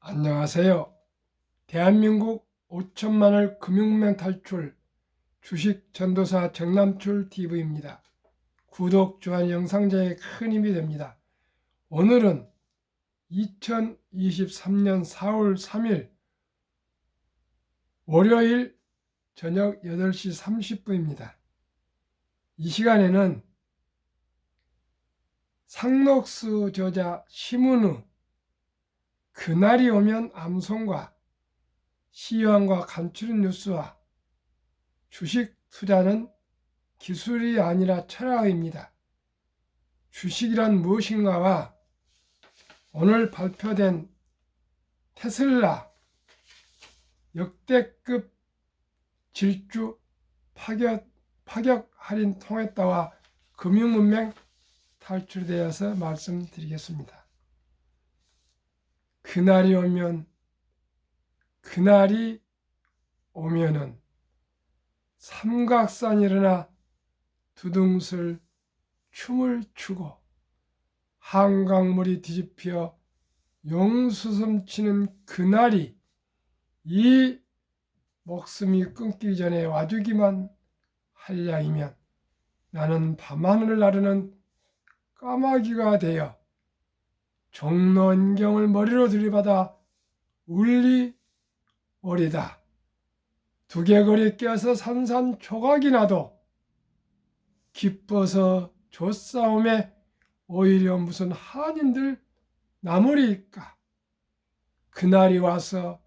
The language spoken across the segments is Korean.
안녕하세요. 대한민국 5천만을 금융면 탈출 주식 전도사 정남출 TV입니다. 구독, 좋아요, 영상제에 큰 힘이 됩니다. 오늘은 2023년 4월 3일 월요일 저녁 8시 30분입니다. 이 시간에는 상록수 저자 심은우 그날이 오면 암송과 시황과 간추린 뉴스와 주식 투자는 기술이 아니라 철학입니다. 주식이란 무엇인가와 오늘 발표된 테슬라 역대급 질주 파격 할인 통했다와 금융문맹 탈출되어서 말씀드리겠습니다. 그날이 오면은 삼각산이 일어나 두둥슬 춤을 추고 한강물이 뒤집혀 용수섬 치는 그날이 이 목숨이 끊기기 전에 와주기만 할 양이면 나는 밤하늘을 나르는 까마귀가 되어 종로원경을 머리로 들이받아 울리오리다. 두개거리 껴서 산산조각이 나도 기뻐서 조싸움에 오히려 무슨 한인들 나무리일까. 그날이 와서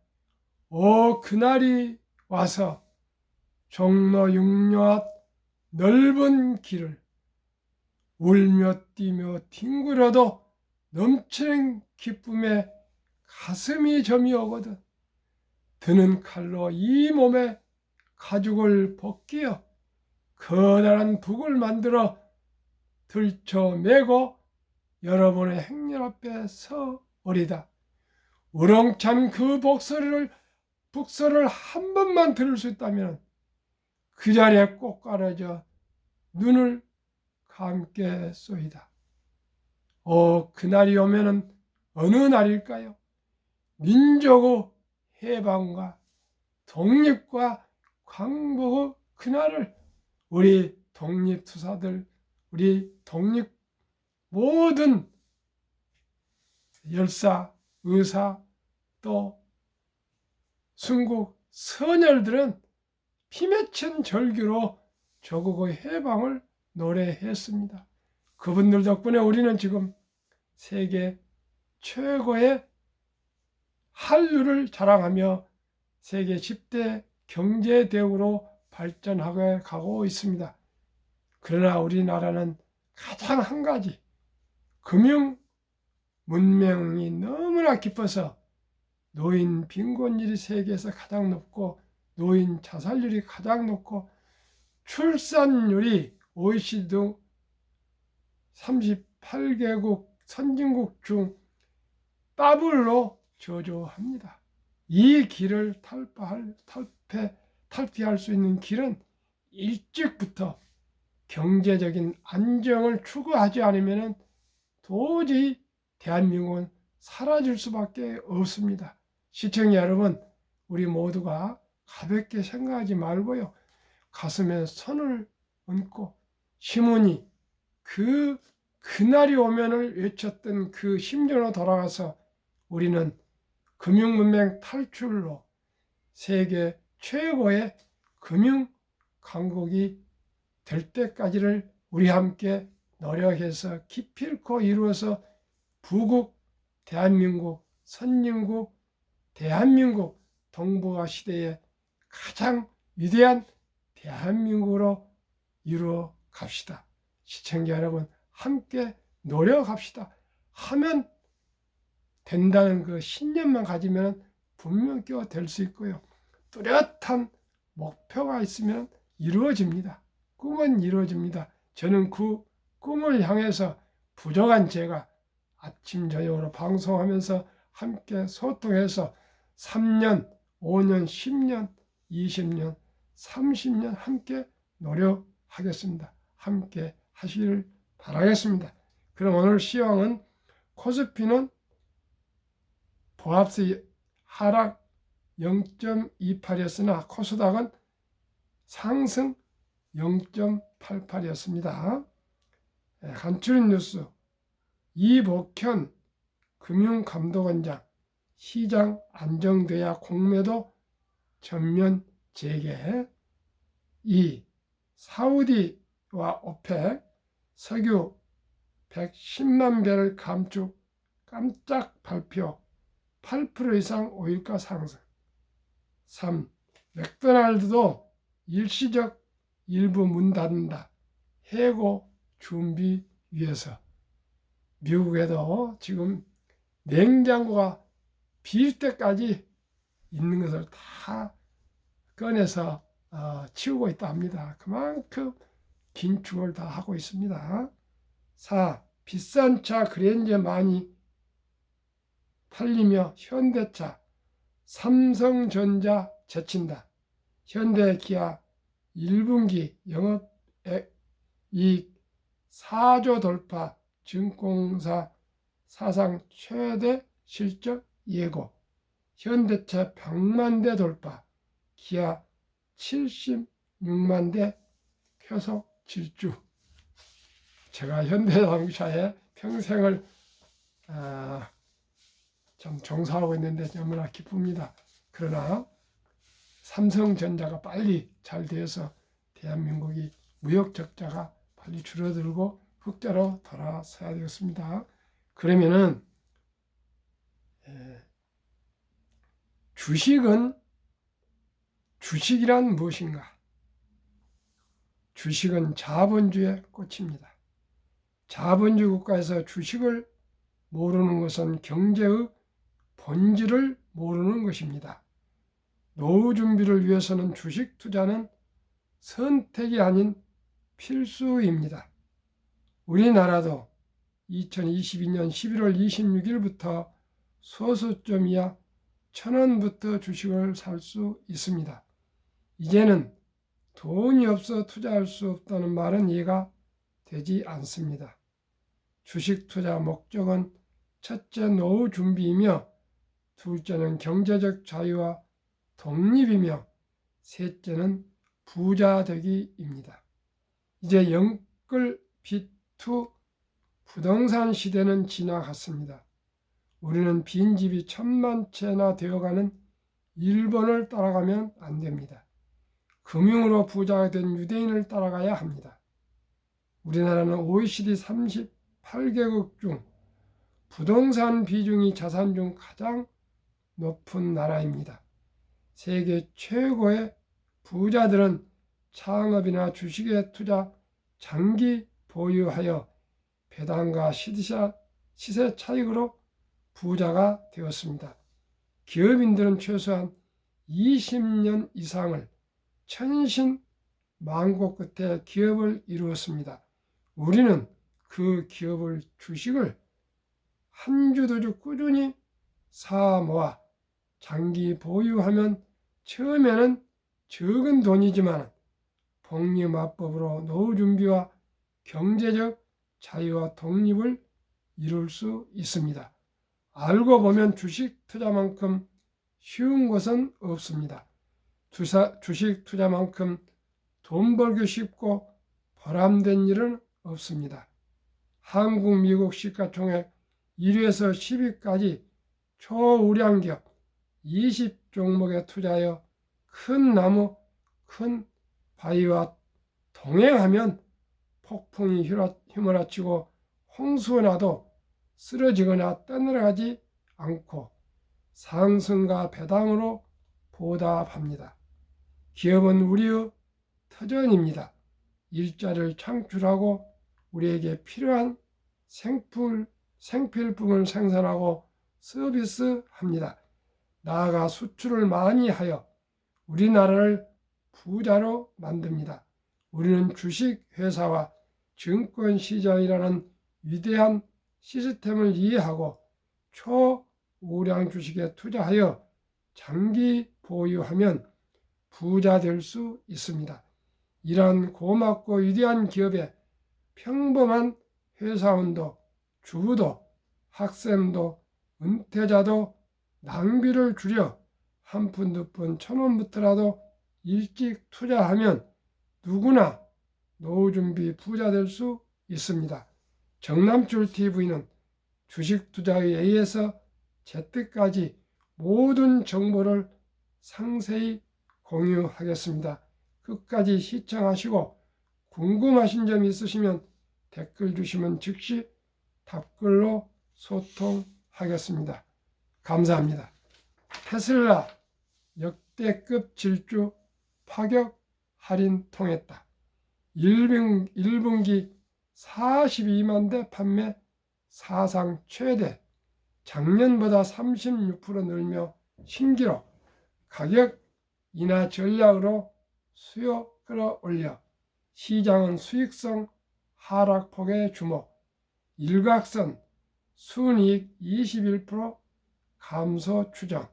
그날이 와서 종로 육로 앞 넓은 길을 울며 뛰며 뒹굴어도 넘치는 기쁨에 가슴이 점이 오거든. 드는 칼로 이 몸에 가죽을 벗기어 커다란 북을 만들어 들쳐매고 여러분의 행렬 앞에 서오리다. 우렁찬 그 북소리를 한 번만 들을 수 있다면 그 자리에 꼭 깔아져 눈을 감겠소이다. 그날이 오면은 어느 날일까요? 민족의 해방과 독립과 광복의 그날을 우리 독립투사들, 우리 독립 모든 열사, 의사, 또 순국 선열들은 피맺힌 절규로 조국의 해방을 노래했습니다. 그분들 덕분에 우리는 지금 세계 최고의 한류를 자랑하며 세계 10대 경제대국으로 발전하게 가고 있습니다. 그러나 우리나라는 가장 한 가지 금융 문명이 너무나 깊어서 노인 빈곤율이 세계에서 가장 높고 노인 자살률이 가장 높고 출산율이 OECD 등 38개국 선진국 중 더블로 저조합니다. 이 길을 탈피할 수 있는 길은 일찍부터 경제적인 안정을 추구하지 않으면 도저히 대한민국은 사라질 수밖에 없습니다. 시청자 여러분, 우리 모두가 가볍게 생각하지 말고요. 가슴에 손을 얹고 시몬이 그날이 오면을 외쳤던 그 심정으로 돌아가서 우리는 금융문맹 탈출로 세계 최고의 금융 강국이 될 때까지를 우리 함께 노력해서 기필코 이루어서 부국 대한민국, 선진국 대한민국 동북아 시대의 가장 위대한 대한민국으로 이루어 갑시다. 시청자 여러분, 함께 노력합시다. 하면 된다는 그 신념만 가지면 분명 될 수 있고요. 뚜렷한 목표가 있으면 이루어집니다. 꿈은 이루어집니다. 저는 그 꿈을 향해서 부족한 제가 아침 저녁으로 방송하면서 함께 소통해서 3년, 5년, 10년, 20년, 30년 함께 노력하겠습니다. 함께 하시길 바라겠습니다. 그럼 오늘 시황은 코스피는 보합세 하락 0.28이었으나 코스닥은 상승 0.88이었습니다. 간추린 뉴스 이복현 금융감독원장 시장 안정돼야 공매도 전면 재개. 2. 사우디와 오펙 석유 110만 배럴 감축 깜짝 발표 8% 이상 오일가 상승. 3. 맥도날드도 일시적 일부 문 닫는다. 해고 준비 위해서. 미국에도 지금 냉장고가 비울 때까지 있는 것을 다 꺼내서 치우고 있다 합니다. 그만큼 긴축을 다 하고 있습니다. 4. 비싼 차 그랜저 많이 팔리며 현대차, 삼성전자 제친다. 현대, 기아 1분기 영업이익 4조 돌파, 증권사 사상 최대 실적 예고. 현대차 100만 대 돌파, 기아 76만 대 효속 질주. 제가 현대자동차에 평생을 참 종사하고 있는데 너무나 기쁩니다. 그러나 삼성전자가 빨리 잘 되어서 대한민국이 무역 적자가 빨리 줄어들고 흑자로 돌아서야 되겠습니다. 그러면은 주식이란 무엇인가? 주식은 자본주의 꽃입니다. 자본주의 국가에서 주식을 모르는 것은 경제의 본질을 모르는 것입니다. 노후 준비를 위해서는 주식 투자는 선택이 아닌 필수입니다. 우리나라도 2022년 11월 26일부터 소수점 이하 1,000원부터 주식을 살 수 있습니다. 이제는 돈이 없어 투자할 수 없다는 말은 이해가 되지 않습니다. 주식 투자 목적은 첫째 노후 준비이며 둘째는 경제적 자유와 독립이며 셋째는 부자 되기입니다. 이제 영끌 비투 부동산 시대는 지나갔습니다. 우리는 빈집이 1,000만 채나 되어가는 일본을 따라가면 안 됩니다. 금융으로 부자가 된 유대인을 따라가야 합니다. 우리나라는 OECD 38개국 중 부동산 비중이 자산 중 가장 높은 나라입니다. 세계 최고의 부자들은 창업이나 주식에 투자, 장기 보유하여 배당과 시세 차익으로 부자가 되었습니다. 기업인들은 최소한 20년 이상을 천신만고 끝에 기업을 이루었습니다. 우리는 그 기업을 주식을 한 주 두 주 꾸준히 사 모아 장기 보유하면 처음에는 적은 돈이지만 복리마법으로 노후 준비와 경제적 자유와 독립을 이룰 수 있습니다. 알고 보면 주식 투자만큼 쉬운 것은 없습니다. 주식 투자만큼 돈 벌기 쉽고 보람된 일은 없습니다. 한국, 미국 시가총액 1위에서 10위까지 초우량기업 20종목에 투자하여 큰 나무, 큰 바위와 동행하면 폭풍이 휘몰아치고 홍수가 나도 쓰러지거나 떠내려가지 않고 상승과 배당으로 보답합니다. 기업은 우리의 터전입니다. 일자리를 창출하고 우리에게 필요한 생필품을 생산하고 서비스합니다. 나아가 수출을 많이 하여 우리나라를 부자로 만듭니다. 우리는 주식회사와 증권시장이라는 위대한 시스템을 이해하고 초우량 주식에 투자하여 장기 보유하면 부자 될 수 있습니다. 이러한 고맙고 위대한 기업에 평범한 회사원도, 주부도, 학생도, 은퇴자도 낭비를 줄여 한 푼, 두 푼, 1,000원부터라도 일찍 투자하면 누구나 노후준비 부자 될 수 있습니다. 정남출 TV는 주식 투자의 A에서 Z까지 모든 정보를 상세히 공유하겠습니다. 끝까지 시청하시고 궁금하신 점 있으시면 댓글 주시면 즉시 답글로 소통하겠습니다. 감사합니다. 테슬라 역대급 질주 파격 할인 통했다. 1분기 42만 대 판매 사상 최대, 작년보다 36% 늘며 신기록, 가격 인하 전략으로 수요 끌어올려 시장은 수익성 하락폭에 주목, 일각선 순이익 21% 감소 추정,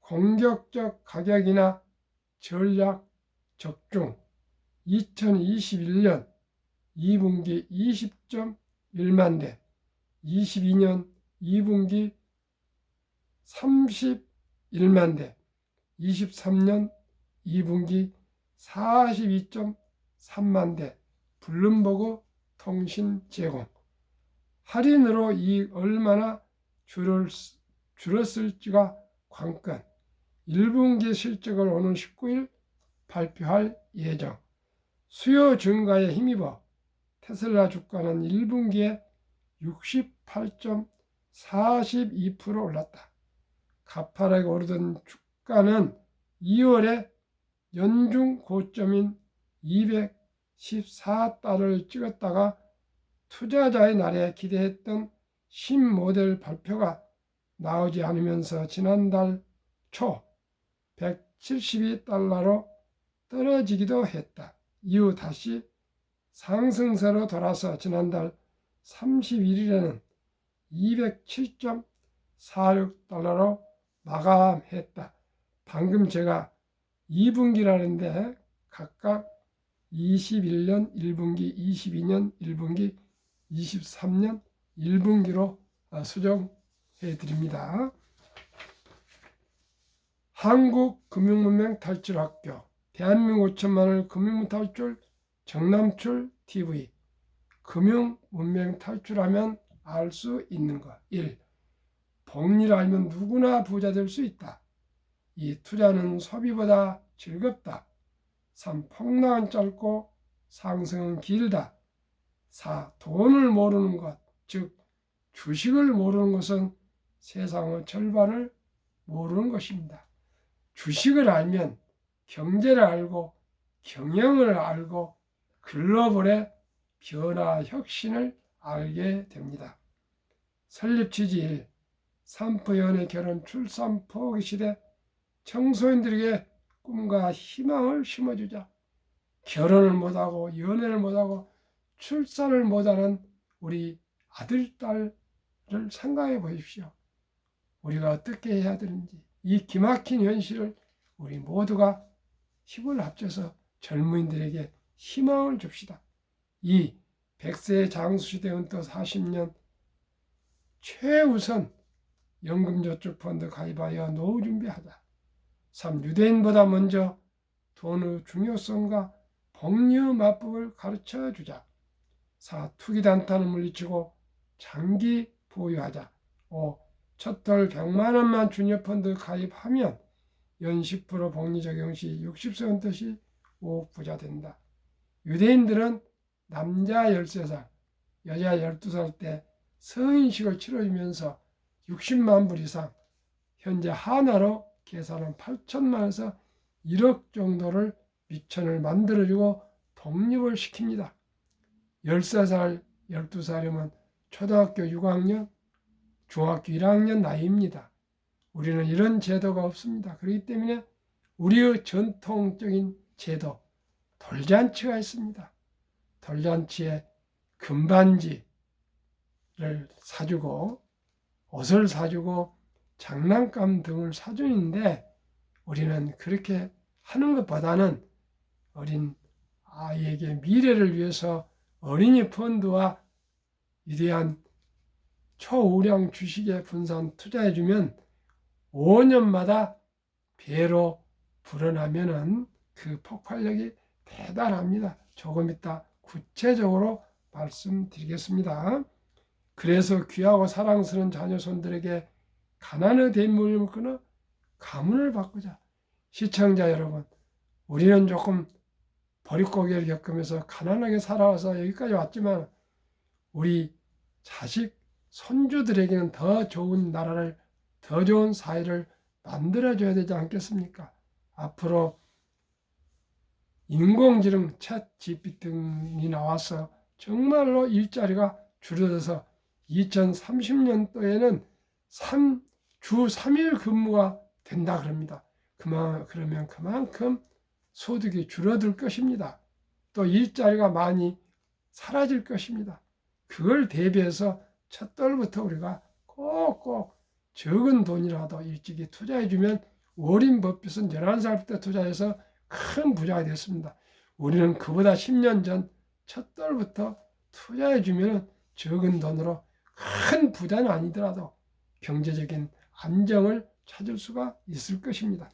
공격적 가격 인하 전략 적중, 2021년 2분기 20.1만 대, 22년 2분기 31만 대, 23년 2분기 42.3만 대, 블룸버그 통신 제공. 할인으로 이익 얼마나 줄었을지가 관건. 1분기 실적을 오는 19일 발표할 예정. 수요 증가에 힘입어 테슬라 주가는 1분기에 68.42% 올랐다. 가파르게 오르던 주가는 2월에 연중 고점인 214달러를 찍었다가 투자자의 날에 기대했던 신모델 발표가 나오지 않으면서 지난달 초 172달러로 떨어지기도 했다. 이후 다시 상승세로 돌아서 지난달 31일에는 207.46달러로 마감했다. 방금 제가 2분기라는데 각각 21년 1분기, 22년 1분기, 23년 1분기로 수정해 드립니다. 한국금융문맹 탈출학교, 대한민국 5천만을 금융문 탈출 정남출 TV. 금융문맹 탈출하면 알 수 있는 것. 1. 복리를 알면 누구나 부자 될 수 있다. 2. 투자는 소비보다 즐겁다. 3. 폭락은 짧고 상승은 길다. 4. 돈을 모르는 것, 즉 주식을 모르는 것은 세상의 절반을 모르는 것입니다. 주식을 알면 경제를 알고 경영을 알고 글로벌의 변화 혁신을 알게 됩니다. 설립 취지 1. 산포 연애 결혼 출산 포기 시대 청소년들에게 꿈과 희망을 심어주자. 결혼을 못하고 연애를 못하고 출산을 못하는 우리 아들, 딸을 생각해 보십시오. 우리가 어떻게 해야 되는지 이 기막힌 현실을 우리 모두가 힘을 합쳐서 젊은이들에게 희망을 줍시다. 2. 100세 장수시대 은퇴 40년 최우선 연금저축펀드 가입하여 노후 준비하자. 3. 유대인보다 먼저 돈의 중요성과 복리 맞법을 가르쳐주자. 4. 투기단타는 물리치고 장기 보유하자. 5. 첫돌 100만 원만 주녀펀드 가입하면 연 10% 복리 적용 시 60세 은퇴 시 5억 부자 된다. 유대인들은 남자 13살, 여자 12살 때 성인식을 치러주면서 60만 불 이상, 현재 하나로 계산은 8천만 원에서 1억 정도를 미천을 만들어주고 독립을 시킵니다. 13살, 12살이면 초등학교 6학년, 중학교 1학년 나이입니다. 우리는 이런 제도가 없습니다. 그렇기 때문에 우리의 전통적인 제도, 돌잔치가 있습니다. 돌잔치에 금반지를 사주고 옷을 사주고 장난감 등을 사주는데 우리는 그렇게 하는 것보다는 어린 아이에게 미래를 위해서 어린이 펀드와 위대한 초우량 주식에 분산 투자해주면 5년마다 배로 불어나면은 그 폭발력이 대단합니다. 조금 이따 구체적으로 말씀드리겠습니다. 그래서 귀하고 사랑스러운 자녀손들에게 가난의 대물림을 끊어 가문을 바꾸자. 시청자 여러분, 우리는 조금 버릿고개를 겪으면서 가난하게 살아와서 여기까지 왔지만 우리 자식, 손주들에게는 더 좋은 나라를, 더 좋은 사회를 만들어줘야 되지 않겠습니까? 앞으로 인공지능 챗 GPT 등이 나와서 정말로 일자리가 줄어들어서 2030년도에는 주 3일 근무가 된다 그럽니다. 그러면 그만큼 소득이 줄어들 것입니다. 또 일자리가 많이 사라질 것입니다. 그걸 대비해서 첫돌부터 우리가 꼭꼭 적은 돈이라도 일찍이 투자해주면 워린 버핏은 11살부터 투자해서 큰 부자가 됐습니다. 우리는 그보다 10년 전 첫돌부터 투자해주면 적은 돈으로 큰 부자는 아니더라도 경제적인 안정을 찾을 수가 있을 것입니다.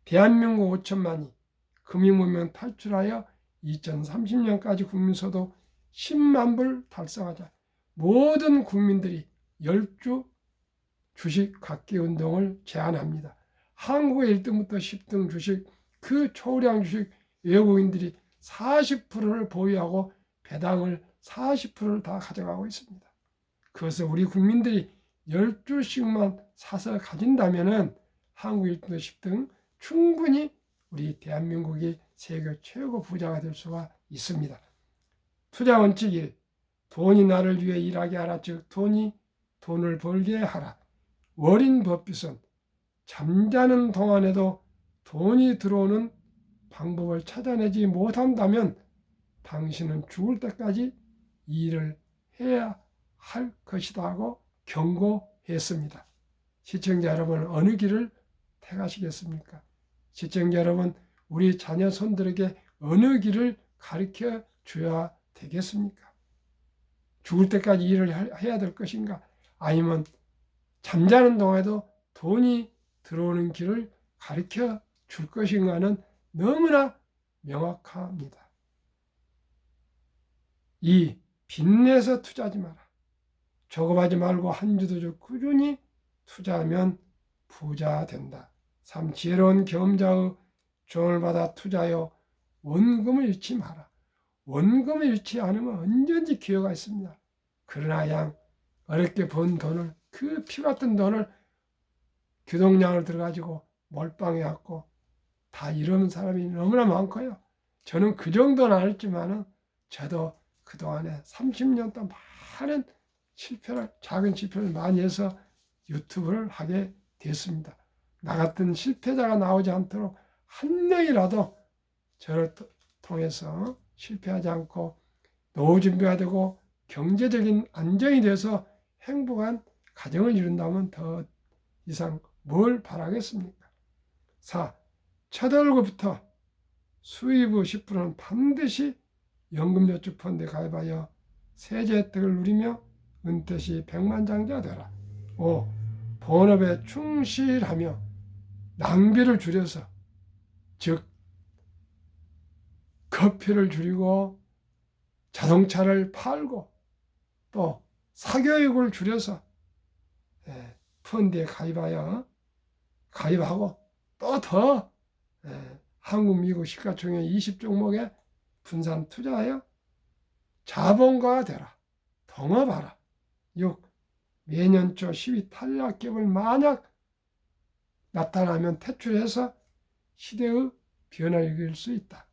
대한민국 5천만이 금융무명 탈출하여 2030년까지 국민소득 10만 불 달성하자. 모든 국민들이 10주 주식 갖기 운동을 제안합니다. 한국의 1등부터 10등 주식, 그 초량 주식 외국인들이 40%를 보유하고 배당을 40%를 다 가져가고 있습니다. 그것을 우리 국민들이 10주씩만 사서 가진다면 한국 1등, 10등 충분히 우리 대한민국이 세계 최고 부자가 될 수가 있습니다. 투자 원칙 1. 돈이 나를 위해 일하게 하라. 즉 돈이 돈을 벌게 하라. 워린 버핏은 잠자는 동안에도 돈이 들어오는 방법을 찾아내지 못한다면 당신은 죽을 때까지 일을 해야 할 것이다 하고 경고했습니다. 시청자 여러분, 어느 길을 택하시겠습니까? 시청자 여러분, 우리 자녀 손들에게 어느 길을 가르쳐 줘야 되겠습니까? 죽을 때까지 일을 해야 될 것인가? 아니면 잠자는 동안에도 돈이 들어오는 길을 가르쳐 줄 것인가는 너무나 명확합니다. 2. 빚내서 투자하지 마라. 조급하지 말고 한 주도 좀 꾸준히 투자하면 부자 된다. 3. 지혜로운 경험자의 조언을 받아 투자하여 원금을 잃지 마라. 원금을 잃지 않으면 언제든지 기회가 있습니다. 그러나 양 어렵게 번 돈을, 그 피 같은 돈을 교동량을 들어가지고 몰빵해갖고 다 잃은 사람이 너무나 많고요. 저는 그 정도는 안 했지만은 저도 그동안에 30년 동안 많은 작은 실패를 많이 해서 유튜브를 하게 됐습니다. 나 같은 실패자가 나오지 않도록 한 명이라도 저를 통해서 실패하지 않고 노후 준비가 되고 경제적인 안정이 돼서 행복한 가정을 이룬다면 더 이상 뭘 바라겠습니까? 4. 첫 월급부터 수입의 10%는 반드시 연금저축펀드에 가입하여 세제 혜택을 누리며 은퇴 시 백만장자 되라. 5. 본업에 충실하며 낭비를 줄여서, 즉 커피를 줄이고 자동차를 팔고 또 사교육을 줄여서 펀드에 가입하고 또 더 한국, 미국 시가총액 20종목에 분산 투자하여 자본가가 되라. 동업하라. 6. 매년 초 10위 탈락기업을 만약 나타나면 퇴출해서 시대의 변화를 이길 수 있다.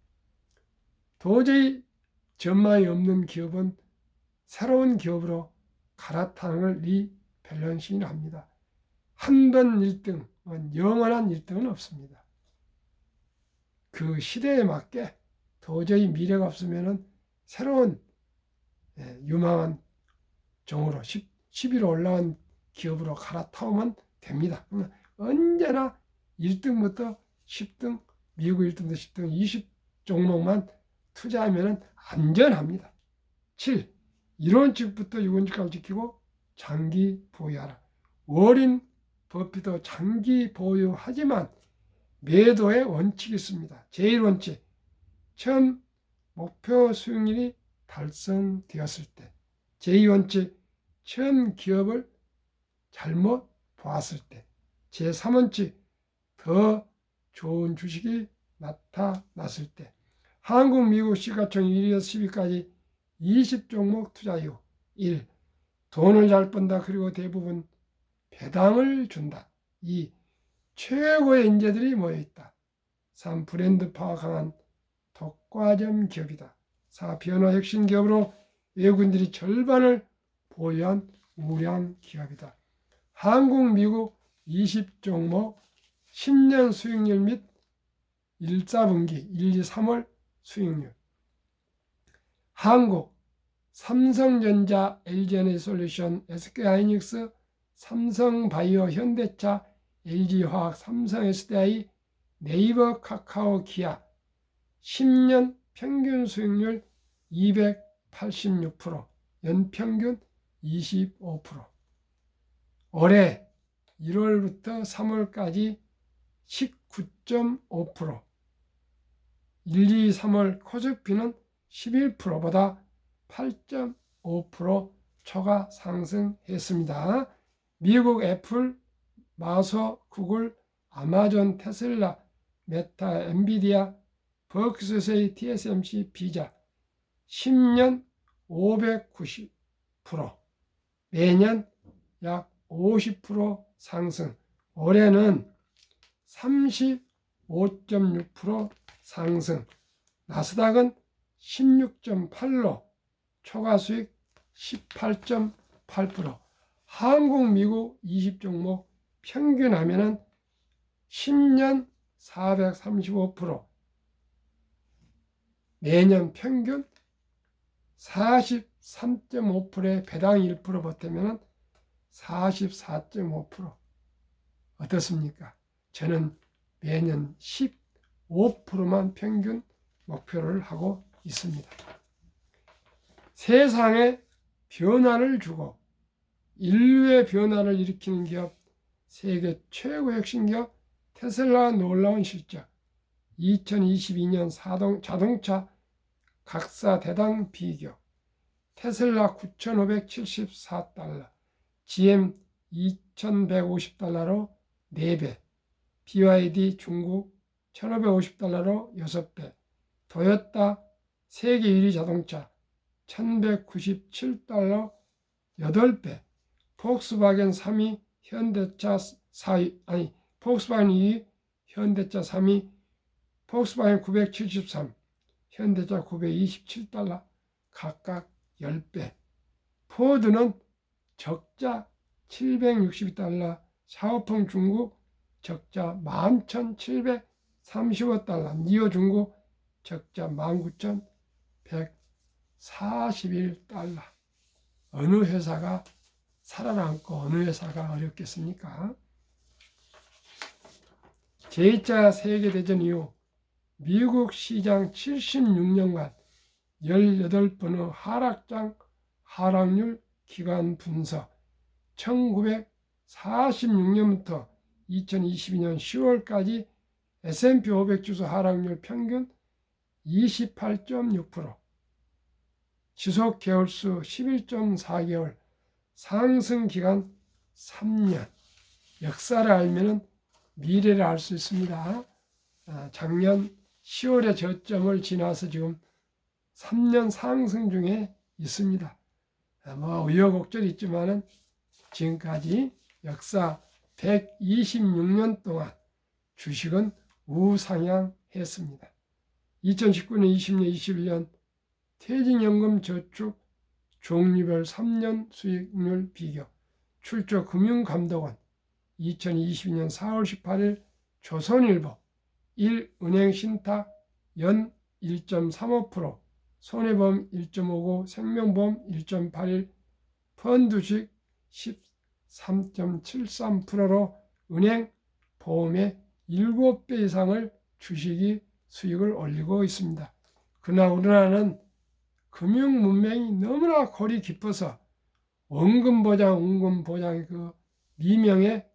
도저히 전망이 없는 기업은 새로운 기업으로 갈아타는 걸 리밸런싱이라 합니다. 한 번 1등은 영원한 1등은 없습니다. 그 시대에 맞게 도저히 미래가 없으면 새로운 유망한 종으로 10위로 올라온 기업으로 갈아타오면 됩니다. 언제나 1등부터 10등, 미국 1등부터 10등 20 종목만 투자하면 안전합니다. 7. 이론칙부터 유건칙까지 지키고 장기 보유하라. 워린 버핏도 장기 보유하지만 매도의 원칙이 있습니다. 제1원칙, 처음 목표 수익률이 달성되었을 때. 제2원칙, 처음 기업을 잘못 보았을 때. 제3원칙, 더 좋은 주식이 나타났을 때. 한국, 미국 시가총 1위에서 10위까지 20종목 투자 이후. 1. 돈을 잘 번다. 그리고 대부분 배당을 준다. 2. 최고의 인재들이 모여있다. 3. 브랜드 파워 강한 독과점 기업이다. 4. 변화 혁신 기업으로 외국인들이 절반을 보유한 우량 기업이다. 한국, 미국 20종목 10년 수익률 및 1, 4분기 1, 2, 3월 수익률. 한국 삼성전자, LG에너지솔루션, SK하이닉스, 삼성바이오, 현대차, LG화학, 삼성SDI, 네이버, 카카오, 기아 10년 평균 수익률 286%, 연평균 25%. 올해 1월부터 3월까지 19.5%, 1, 2, 3월 코스피는 11%보다 8.5% 초과 상승했습니다. 미국 애플, 마소, 구글, 아마존, 테슬라, 메타, 엔비디아, 버크셔세이, TSMC, 비자 10년 590%, 매년 약 50% 상승, 올해는 35.6% 상승, 나스닥은 16.8로 초과 수익 18.8%, 한국, 미국 20종목 평균하면은 10년 435%, 매년 평균 43.5%에 배당 1% 보태면 44.5%. 어떻습니까? 저는 매년 15%만 평균 목표를 하고 있습니다. 세상에 변화를 주고 인류의 변화를 일으키는 기업, 세계 최고 혁신 기업 테슬라 놀라운 실적, 2022년 자동차 각사 대당 비교, 테슬라 9,574달러, GM 2,150달러로 4배, BYD 중국 1,550달러로 6배, 도요타 세계 1위 자동차 1,197달러 8배, 폭스바겐 3위, 현대차 4위, 폭스바겐 2위, 현대차 3위, 폭스바겐 973, 현대차 927달러, 각각 10배. 포드는 적자 762달러, 샤오펑 중국 적자 11,735달러, 니오 중국 적자 19,141달러. 어느 회사가 살아남고 어느 회사가 어렵겠습니까? 제2차 세계대전 이후 미국 시장 76년간 18번의 하락장 하락률 기간 분석, 1946년부터 2022년 10월까지 S&P 500 지수 하락률 평균 28.6%, 지속 개월수 11.4개월, 상승 기간 3년. 역사를 알면 미래를 알 수 있습니다. 작년 10월에 저점을 지나서 지금 3년 상승 중에 있습니다. 우여곡절이 있지만은 지금까지 역사 126년 동안 주식은 우상향했습니다. 2019년, 20년, 21년 퇴직연금 저축 종류별 3년 수익률 비교, 출처 금융감독원, 2022년 4월 18일 조선일보, 1은행 신탁 연 1.35%, 손해보험 1.59, 생명보험 1.81, 펀드주식 13.73%로 은행 보험의 7배 이상을 주식이 수익을 올리고 있습니다. 그러나 우리나라는 금융 문명이 너무나 골이 깊어서 원금보장, 운금보장의 그 미명에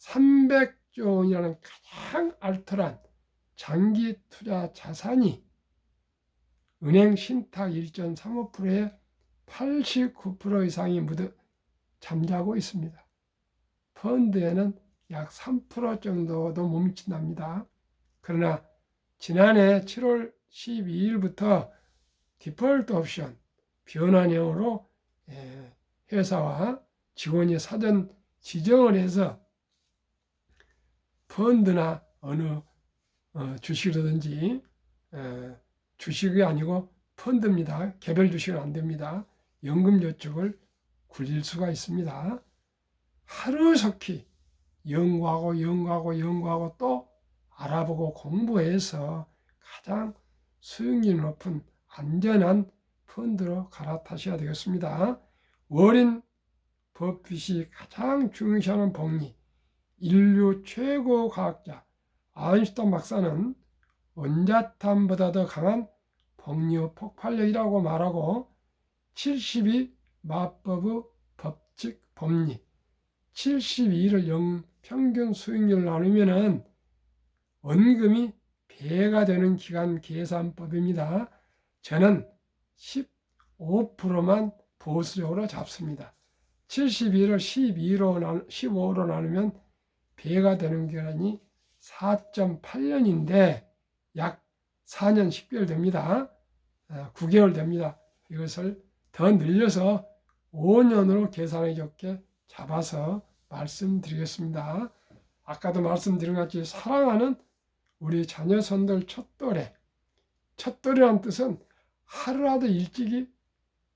300조 원이라는 가장 알뜰한 장기 투자 자산이 은행 신탁 1.35%에 89% 이상이 잠자고 있습니다. 펀드에는 약 3% 정도도 멈춘답니다. 그러나 지난해 7월 12일부터 디폴트 옵션 변환형으로 회사와 직원이 사전 지정을 해서 펀드나 어느 주식이라든지 주식이 아니고 펀드입니다. 개별 주식은 안 됩니다. 연금저축을 굴릴 수가 있습니다. 하루속히 연구하고 또 알아보고 공부해서 가장 수익률 높은 안전한 펀드로 갈아타셔야 되겠습니다. 워렌 버핏이 가장 중시하는 복리, 인류 최고 과학자 아인슈타인 박사는 원자탄보다 더 강한 복리의 폭발력이라고 말하고 72 마법의 법칙 복리 72를 평균 수익률을 나누면 원금이 배가 되는 기간 계산법입니다. 저는 15%만 보수적으로 잡습니다. 72를 15로 나누면 배가 되는 기간이 4.8년인데 약 4년 10개월 됩니다. 9개월 됩니다. 이것을 더 늘려서 5년으로 계산해 좋게 잡아서 말씀드리겠습니다. 아까도 말씀드린 것 같이 사랑하는 우리 자녀손들 첫돌이라는 뜻은 하루라도 일찍이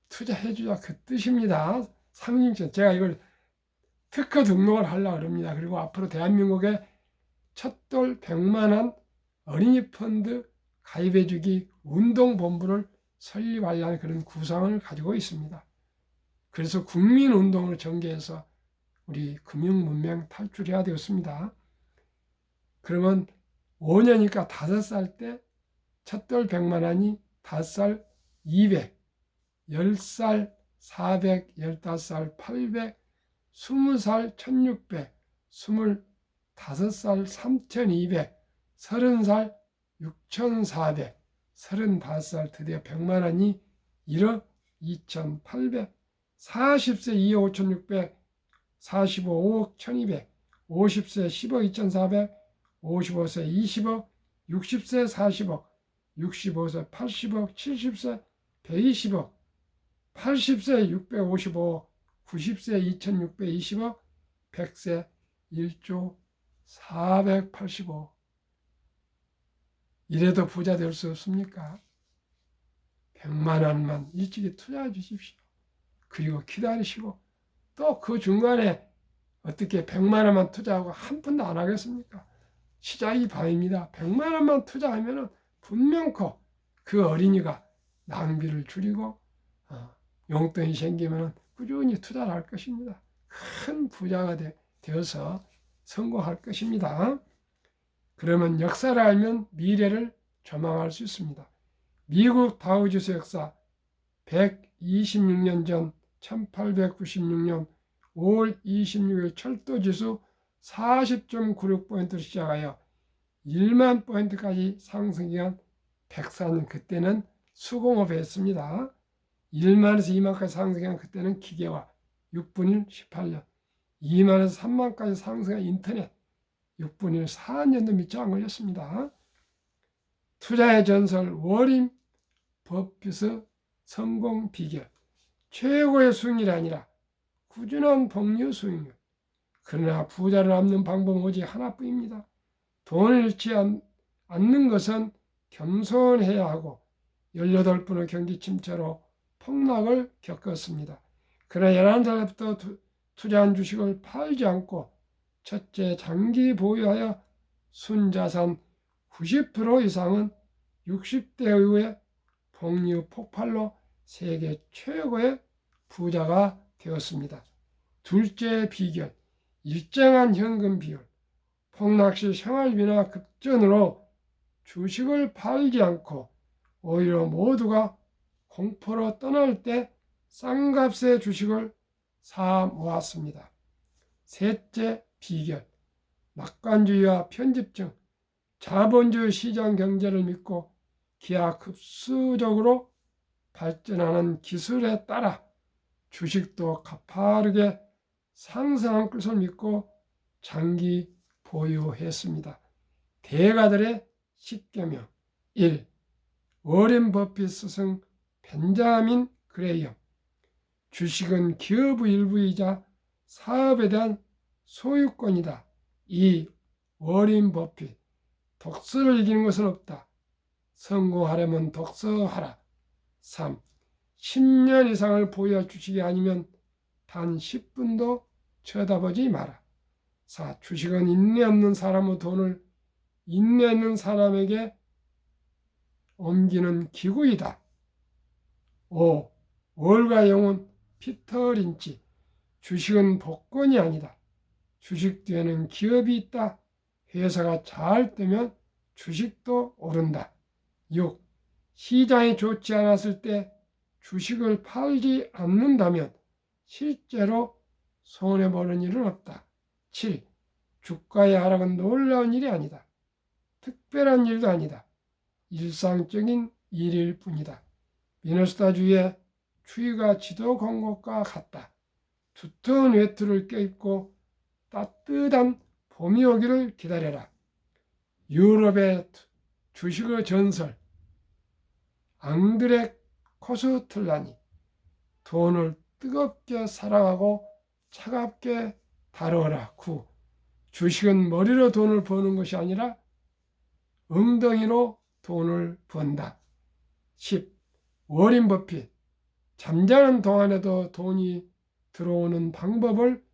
투자해 주자 그 뜻입니다. 상징적 제가 이걸 특허 등록을 하려고 합니다. 그리고 앞으로 대한민국에 첫돌 100만원 어린이 펀드 가입해 주기 운동본부를 설립하려는 그런 구상을 가지고 있습니다. 그래서 국민운동을 전개해서 우리 금융문명 탈출해야 되겠습니다. 그러면 5년이니까 5살 때 첫돌 100만원이 5살 200, 10살 400, 15살 800, 20살 1600, 25살 3200, 30살 6400, 35살 드디어 100만원이 1억 2800, 40세 2억 5600, 45억 1200, 50세 10억 2400, 55세 20억, 60세 40억, 65세 80억, 70세 120억, 80세 655억, 90세 2620억, 100세 1조 485억. 이래도 부자 될 수 없습니까? 100만 원만 일찍이 투자해 주십시오. 그리고 기다리시고 또 그 중간에 어떻게 100만 원만 투자하고 한 푼도 안 하겠습니까? 시작이 반입니다. 100만 원만 투자하면 분명코 그 어린이가 낭비를 줄이고 용돈이 생기면 꾸준히 투자를 할 것입니다. 큰 부자가 되어서 성공할 것입니다. 그러면 역사를 알면 미래를 조망할 수 있습니다. 미국 다우지수 역사 126년 전 1896년 5월 26일 철도지수 40.96포인트로 시작하여 1만 포인트까지 상승한 104년 그때는 수공업에 했습니다. 1만에서 2만까지 상승한 그때는 기계화 6분일 18년 2만에서 3만까지 상승한 인터넷 6분일 4년도 미처 안 걸렸습니다. 투자의 전설 워렌 버핏의 성공 비결 최고의 수익률이 아니라 꾸준한 복리 수익률. 그러나 부자를 남는 방법은 오직 하나뿐입니다. 돈을 잃지 않는 것은 겸손해야 하고 18번의 경기 침체로 폭락을 겪었습니다. 그러나 11살부터 투자한 주식을 팔지 않고 첫째 장기 보유하여 순자산 90% 이상은 60대 이후에 복리 폭발로 세계 최고의 부자가 되었습니다. 둘째 비결, 일정한 현금 비율. 폭락시 생활비나 급전으로 주식을 팔지 않고 오히려 모두가 공포로 떠날 때 싼 값의 주식을 사 모았습니다. 셋째 비결, 낙관주의와 편집증, 자본주의 시장 경제를 믿고 기하급수적으로 발전하는 기술에 따라 주식도 가파르게 상승한 것을 믿고 장기 보유했습니다. 대가들의 10계명 1. 워렌 버핏 스승 벤자민 그레이엄. 주식은 기업의 일부이자 사업에 대한 소유권이다. 2. 워렌 버핏. 독서를 이기는 것은 없다. 성공하려면 독서하라. 3. 10년 이상을 보유할 주식이 아니면 단 10분도 쳐다보지 마라. 4. 주식은 인내 없는 사람의 돈을 인내 있는 사람에게 옮기는 기구이다. 5. 월가 영혼 피터 린치. 주식은 복권이 아니다. 주식 뒤에는 기업이 있다. 회사가 잘 되면 주식도 오른다. 6. 시장이 좋지 않았을 때 주식을 팔지 않는다면 실제로 손해보는 일은 없다. 7. 주가의 하락은 놀라운 일이 아니다. 특별한 일도 아니다. 일상적인 일일 뿐이다. 미네소타주의 추위가 지도 건 것과 같다. 두터운 외투를 껴입고 따뜻한 봄이 오기를 기다려라. 유럽의 주식의 전설 앙드레 코스틀라니. 돈을 뜨겁게 사랑하고 차갑게 다루어라. 9. 주식은 머리로 돈을 버는 것이 아니라 엉덩이로 돈을 번다. 10. 워렌 버핏. 잠자는 동안에도 돈이 들어오는 방법을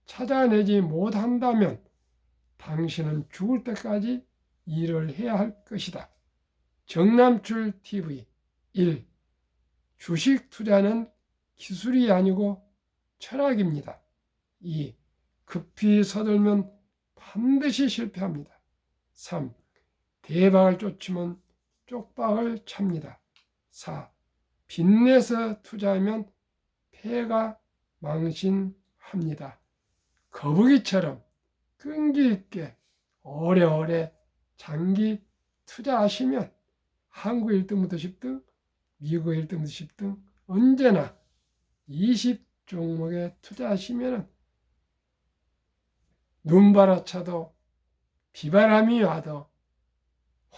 찾아내지 못한다면 당신은 죽을 때까지 일을 해야 할 것이다. 정남출 TV. 1. 주식 투자는 기술이 아니고 철학입니다. 2. 급히 서둘면 반드시 실패합니다. 3. 대박을 쫓으면 쪽박을 찹니다. 4. 빚내서 투자하면 패가 망신합니다. 거북이처럼 끈기 있게 오래오래 장기 투자하시면 한국 1등부터 10등, 미국 1등부터 10등 언제나 20종목에 투자하시면 눈바라 차도 비바람이 와도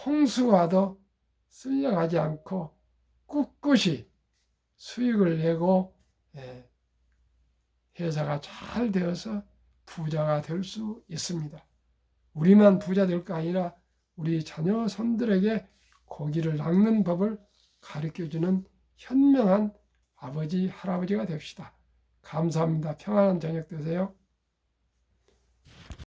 홍수가 와도 쓸려가지 않고 꿋꿋이 수익을 내고 회사가 잘 되어서 부자가 될 수 있습니다. 우리만 부자 될 거 아니라 우리 자녀 손들에게 고기를 낚는 법을 가르쳐주는 현명한 아버지, 할아버지가 됩시다. 감사합니다. 평안한 저녁 되세요.